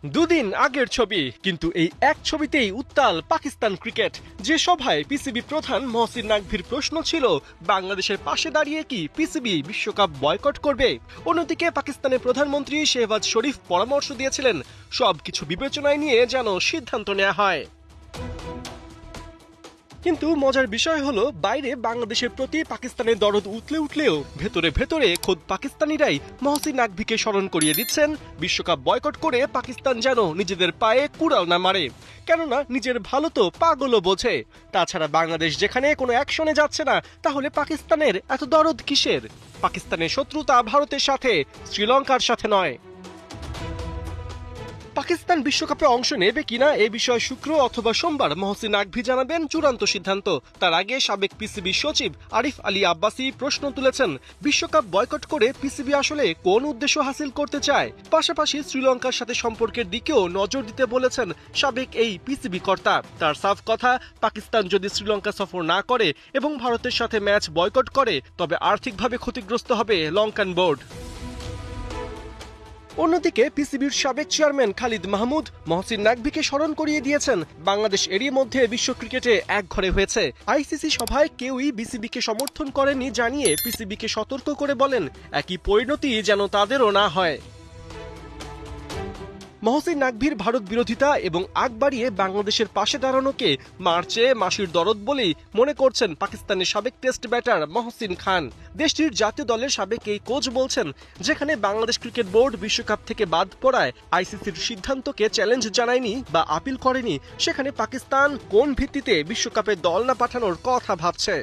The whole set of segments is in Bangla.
দুদিন আগের ছবি, কিন্তু এই এক ছবিতেই উত্তাল পাকিস্তান ক্রিকেট। যে সভায় পিসিবি প্রধান মহসিন নাকভির প্রশ্ন ছিল, বাংলাদেশের পাশে দাঁড়িয়ে কি পিসিবি বিশ্বকাপ বয়কট করবে? অন্যদিকে পাকিস্তানের প্রধানমন্ত্রী শেহবাজ শরীফ পরামর্শ দিয়েছিলেন সবকিছু বিবেচনায় নিয়ে যেন সিদ্ধান্ত নেওয়া হয়। কিন্তু মজার বিষয় হলো, বাইরে বাংলাদেশের প্রতি পাকিস্তানের দরদ উঠলেও ভেতরে ভেতরে খোদ পাকিস্তানিরাই মহসিন নাকভিকে স্মরণ করিয়ে দিচ্ছেন বিশ্বকাপ বয়কট করে পাকিস্তান যেন নিজেদের পায়ে কুড়াল না মারে। কেননা নিজের ভালো তো পাগলও বোঝে। তাছাড়া বাংলাদেশ যেখানে কোনো অ্যাকশনে যাচ্ছে না, তাহলে পাকিস্তানের এত দরদ কিসের? পাকিস্তানের শত্রুতা ভারতের সাথে, শ্রীলঙ্কার সাথে নয়। পাকিস্তান বিশ্বকাপে অংশ নেবে কিনা এ বিষয়ে শুক্র অথবা সোমবার মহসিন নাকভি জানাবেন চূড়ান্ত সিদ্ধান্ত। তার আগে সাবেক পিসিবি সচিব আরিফ আলী আব্বাসি প্রশ্ন তুলেছেন, বিশ্বকাপ বয়কট করে পিসিবি আসলে কোন উদ্দেশ্য হাসিল করতে চায়? পাশাপাশি শ্রীলঙ্কার সাথে সম্পর্কের দিকেও নজর দিতে বলেছেন সাবেক এই পিসিবি কর্তা। তার সাফ কথা, পাকিস্তান যদি শ্রীলঙ্কা সফর না করে এবং ভারতের সাথে ম্যাচ বয়কট করে, তবে আর্থিকভাবে ক্ষতিগ্রস্ত হবে লঙ্কান বোর্ড। অন্যদিকে পিসিবির সাবেক চেয়ারম্যান খালিদ মাহমুদ মহসিন নাকভিকে স্মরণ করিয়ে দিয়েছেন, বাংলাদেশ এরই মধ্যে বিশ্ব ক্রিকেটে এক ঘরে হয়েছে। আইসিসি সভায় কেউই বিসিবিকে সমর্থন করেনি জানিয়ে পিসিবিকে সতর্ক করে বলেন, একই পরিণতি যেন তাদেরও না হয়। মহসিন নাকভির ভারত বিরোধিতা এবং আগ বাড়িয়ে বাংলাদেশের পাশে দাঁড়ানোকে মার্চে মাসির দরদ বলেই মনে করছেন পাকিস্তানের সাবেক টেস্ট ব্যাটার মহসিন খান। দেশটির জাতীয় দলের সাবেক এই কোচ বলছেন, যেখানে বাংলাদেশ ক্রিকেট বোর্ড বিশ্বকাপ থেকে বাদ পড়ায় আইসিসির সিদ্ধান্তকে চ্যালেঞ্জ জানায়নি বা আপিল করেনি, সেখানে পাকিস্তান কোন ভিত্তিতে বিশ্বকাপে দল না পাঠানোর কথা ভাবছে।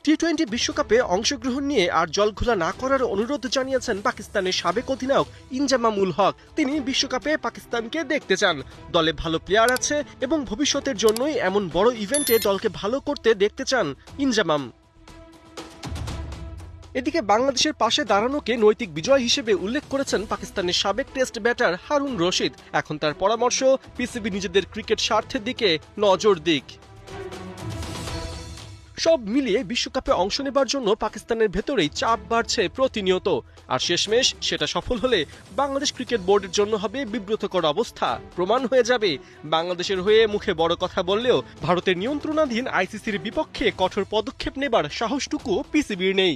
টি-20 বিশ্বকাপে অংশগ্রহণ নিয়ে আর জলঘোলা না করার অনুরোধ জানিয়েছেন পাকিস্তানের সাবেক অধিনায়ক ইনজামামুল হক। তিনি বিশ্বকাপে পাকিস্তানকে দেখতে চান, দলে ভালো প্লেয়ার আছে এবং ভবিষ্যতের জন্যই এমন বড় ইভেন্টে দলকে ভালো করতে দেখতে চান ইনজামাম। এদিকে বাংলাদেশের পাশে দাঁড়ানোকে নৈতিক বিজয় হিসেবে উল্লেখ করেছেন পাকিস্তানের সাবেক টেস্ট ব্যাটার হারুন রশিদ। এখন তার পরামর্শ, পিসিবি নিজেদের ক্রিকেট স্বার্থের দিকে নজর দিক। সব মিলিয়ে বিশ্বকাপে অংশ নেবার জন্য পাকিস্তানের ভেতরেই চাপ বাড়ছে প্রতিনিয়ত। আর শেষমেশ সেটা সফল হলে বাংলাদেশ ক্রিকেট বোর্ডের জন্য হবে বিব্রতকর অবস্থা। প্রমাণ হয়ে যাবে, বাংলাদেশের হয়ে মুখে বড় কথা বললেও ভারতের নিয়ন্ত্রণাধীন আইসিসির বিপক্ষে কঠোর পদক্ষেপ নেবার সাহসটুকু পিসিবির নেই।